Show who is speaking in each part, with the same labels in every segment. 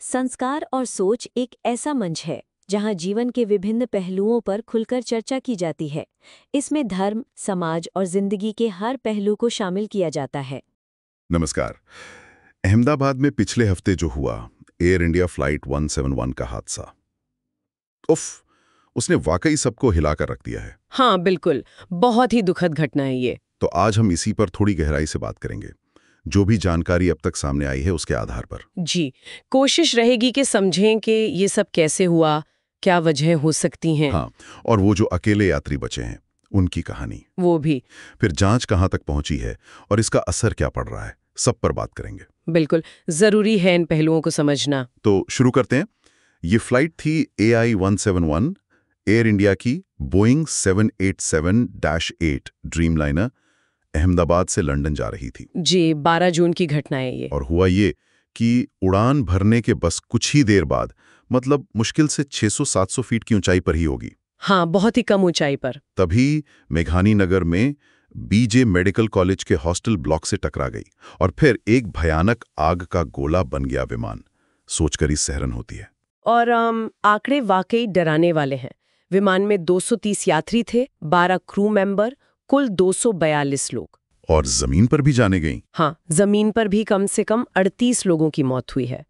Speaker 1: संस्कार और सोच एक ऐसा मंच है जहां जीवन के विभिन्न पहलुओं पर खुलकर चर्चा की जाती है। इसमें धर्म, समाज और जिंदगी के हर पहलू को शामिल किया जाता है।
Speaker 2: नमस्कार। अहमदाबाद में पिछले हफ्ते जो हुआ एयर इंडिया फ्लाइट 171 का हादसा, उफ, उसने वाकई सबको हिलाकर रख दिया है।
Speaker 3: हाँ बिल्कुल, बहुत ही दुखद घटना है ये।
Speaker 2: तो आज हम इसी पर थोड़ी गहराई से बात करेंगे, जो भी जानकारी अब तक सामने आई है उसके आधार पर।
Speaker 3: जी, कोशिश रहेगी कि समझें कि ये सब कैसे हुआ, क्या वजह हो सकती हैं।
Speaker 2: हाँ, और वो जो अकेले यात्री बचे हैं उनकी कहानी,
Speaker 3: वो भी।
Speaker 2: फिर जांच कहाँ तक पहुंची है और इसका असर क्या पड़ रहा है, सब पर बात करेंगे।
Speaker 3: बिल्कुल, जरूरी है इन पहलुओं को समझना।
Speaker 2: तो शुरू करते हैं। ये फ्लाइट थी AI-171, एयर इंडिया की बोइंग 787-8 ड्रीमलाइनर, अहमदाबाद से लंदन जा रही थी।
Speaker 3: जी, 12 जून की घटना है ये।
Speaker 2: और हुआ ये कि उड़ान भरने के बस कुछ ही देर बाद, मतलब मुश्किल से 600-700 फीट की ऊंचाई पर ही होगी,
Speaker 3: हाँ, बहुत ही कम ऊंचाई पर।
Speaker 2: तभी मेघानी नगर में BJ मेडिकल कॉलेज के हॉस्टल ब्लॉक से टकरा गई और फिर एक भयानक आग का गोला बन गया विमान। सोचकर ही सहरन होती है।
Speaker 3: और आंकड़े वाकई डराने वाले हैं। विमान में 230 यात्री थे, 12 क्रू मेंबर, कुल 242 लोग।
Speaker 2: और जमीन पर भी जाने गई।
Speaker 3: हाँ, जमीन पर भी कम से कम 38 लोगों की मौत हुई है।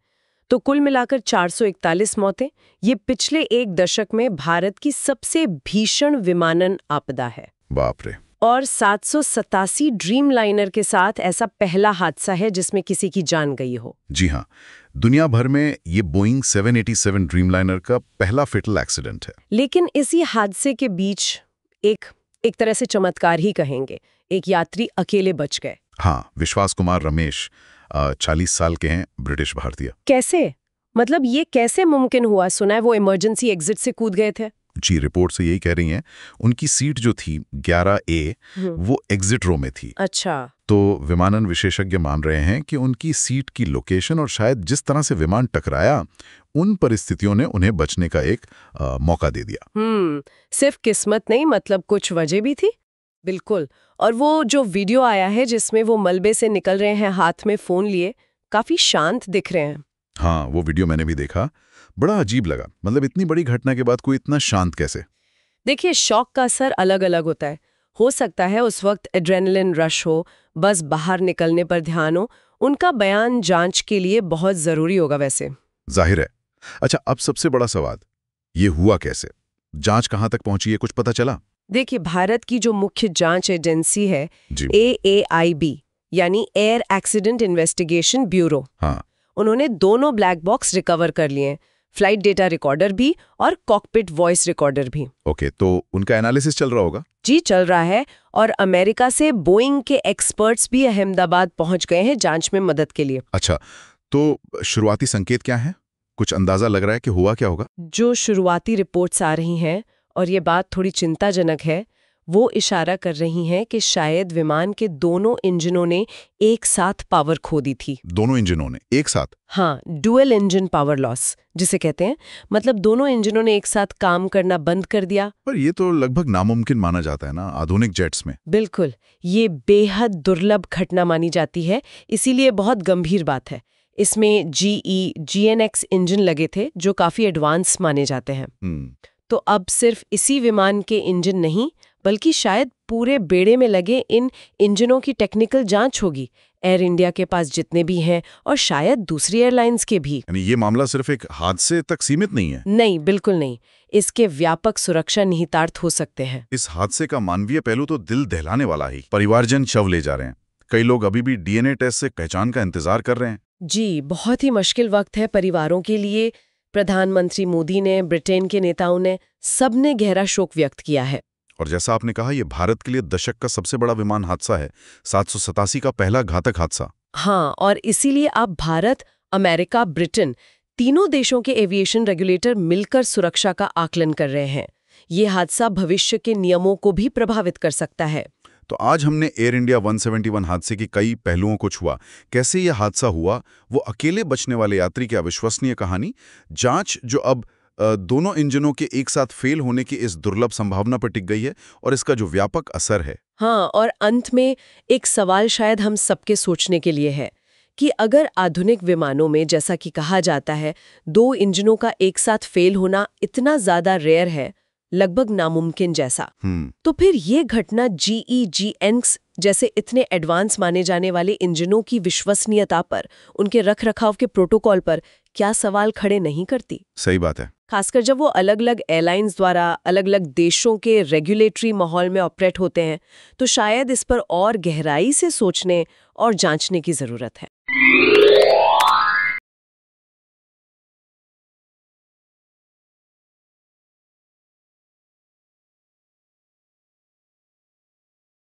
Speaker 3: तो कुल मिलाकर 441 मौतें। ये पिछले एक दशक में भारत की सबसे भीषण विमानन आपदा है।
Speaker 2: बाप रे।
Speaker 3: और 787 ड्रीमलाइनर के साथ ऐसा पहला हादसा है जिसमें किसी की जान गई हो।
Speaker 2: जी हाँ, दुनिया भर में ये बोइंग 787 ड्रीमलाइनर का पहला फेटल एक्सीडेंट है।
Speaker 3: लेकिन इसी हादसे के बीच एक तरह से चमत्कार ही कहेंगे, एक यात्री अकेले बच गए।
Speaker 2: हाँ, विश्वास कुमार रमेश, 40 साल के हैं, ब्रिटिश भारतीय।
Speaker 3: कैसे? मतलब ये कैसे मुमकिन हुआ? सुना है वो इमरजेंसी एग्जिट से कूद गए थे।
Speaker 2: जी, रिपोर्ट से यही कह रही हैं। उनकी सीट जो थी 11A, वो एग्जिट रो में थी।
Speaker 3: अच्छा।
Speaker 2: तो विमानन विशेषज्ञ मान रहे हैं कि उनकी सीट की लोकेशन और शायद जिस तरह से विमान टकराया, उन परिस्थितियों ने उन्हें बचने का एक मौका दे दिया।
Speaker 3: सिर्फ किस्मत नहीं, मतलब कुछ वजह भी थी। बिल्कुल। और वो जो वीडियो आया है जिसमें वो मलबे से निकल रहे हैं हाथ में फोन लिए, काफी शांत दिख रहे हैं।
Speaker 2: हाँ, वो वीडियो मैंने भी देखा, बड़ा अजीब लगा। मतलब इतनी बड़ी घटना के बाद कोई इतना शांत कैसे?
Speaker 3: देखिए, शॉक का असर अलग अलग होता है। हो सकता है उस वक्त एड्रेनलिन रश हो, बस बाहर निकलने पर ध्यान हो। उनका बयान जांच के लिए बहुत जरूरी होगा वैसे।
Speaker 2: जाहिर है। अच्छा, अब सबसे बड़ा सवाल, ये हुआ कैसे? जांच कहाँ तक पहुंची है, कुछ पता चला?
Speaker 3: देखिए, भारत की जो मुख्य जांच एजेंसी है
Speaker 2: जी।
Speaker 3: AAIB, यानी एयर एक्सीडेंट इन्वेस्टिगेशन ब्यूरो,
Speaker 2: हाँ।
Speaker 3: उन्होंने दोनों ब्लैक बॉक्स रिकवर कर लिए, फ्लाइट डेटा रिकॉर्डर भी और कॉकपिट वॉइस रिकॉर्डर भी।
Speaker 2: ओके, तो उनका एनालिसिस चल रहा होगा?
Speaker 3: जी, चल रहा है। और अमेरिका से बोइंग के एक्सपर्ट्स भी अहमदाबाद पहुंच गए हैं जांच में मदद के लिए।
Speaker 2: अच्छा, तो शुरुआती संकेत क्या है? कुछ अंदाजा लग रहा है कि हुआ क्या होगा?
Speaker 3: जो शुरुआती रिपोर्ट्स आ रही हैं, और ये बात थोड़ी चिंताजनक है, वो इशारा कर रही हैं कि शायद विमान के दोनों इंजनों ने एक साथ पावर खो दी थी।
Speaker 2: दोनों इंजनों ने एक साथ?
Speaker 3: हाँ, डुअल इंजन पावर लॉस जिसे कहते हैं। मतलब दोनों इंजनों ने एक साथ काम करना बंद कर दिया।
Speaker 2: पर ये तो लगभग नामुमकिन माना जाता है ना आधुनिक जेट्स में।
Speaker 3: बिल्कुल, ये बेहद दुर्लभ घटना मानी जाती है, इसीलिए बहुत गंभीर बात है। इसमें GE GNX इंजन लगे थे जो काफी एडवांस माने जाते हैं। तो अब सिर्फ इसी विमान के इंजन नहीं, बल्कि शायद पूरे बेड़े में लगे इन इंजनों की टेक्निकल जांच होगी, एयर इंडिया के पास जितने भी हैं और शायद दूसरी एयरलाइंस के भी।
Speaker 2: यानी ये मामला सिर्फ एक हादसे तक सीमित नहीं है?
Speaker 3: नहीं, बिल्कुल नहीं। इसके व्यापक सुरक्षा निहितार्थ हो सकते हैं।
Speaker 2: इस हादसे का मानवीय पहलू तो दिल दहलाने वाला ही। परिवारजन शव ले जा रहे हैं, कई लोग अभी भी DNA टेस्ट से पहचान का इंतजार कर रहे हैं।
Speaker 3: जी, बहुत ही मुश्किल वक्त है परिवारों के लिए। प्रधानमंत्री मोदी ने, ब्रिटेन के नेताओं ने, सबने गहरा शोक व्यक्त किया है।
Speaker 2: और जैसा आपने कहा, ये भारत के लिए दशक का सबसे बड़ा विमान हादसा है, 787 का पहला घातक हादसा।
Speaker 3: हाँ, और इसीलिए अब भारत, अमेरिका, ब्रिटेन, तीनों देशों के एविएशन रेगुलेटर मिलकर सुरक्षा का आकलन कर रहे हैं। ये हादसा भविष्य के नियमों को भी प्रभावित कर सकता है।
Speaker 2: तो आज हमने एयर इंडिया 171 हादसे की कई पहलुओं को छुआ। कैसे यह हादसा हुआ, वो अकेले बचने वाले यात्री की अविश्वसनीय कहानी, जांच जो अब दोनों इंजनों के एक साथ फेल होने की इस दुर्लभ संभावना पर टिक गई है, और इसका जो व्यापक असर है।
Speaker 3: हाँ, और अंत में एक सवाल शायद हम सबके सोचने के लिए है कि अगर आधुनिक विमानों में, जैसा कि कहा जाता है, 2 इंजनों का एक साथ फेल होना इतना ज्यादा रेयर है, लगभग नामुमकिन जैसा, तो फिर ये घटना GE/GNX जैसे इतने एडवांस माने जाने वाले इंजनों की विश्वसनीयता पर, उनके रखरखाव के प्रोटोकॉल पर क्या सवाल खड़े नहीं करती?
Speaker 2: सही बात है।
Speaker 3: खासकर जब वो अलग अलग एयरलाइंस द्वारा अलग अलग देशों के रेगुलेटरी माहौल में ऑपरेट होते हैं, तो शायद इस पर और गहराई से सोचने और जांचने की जरूरत है।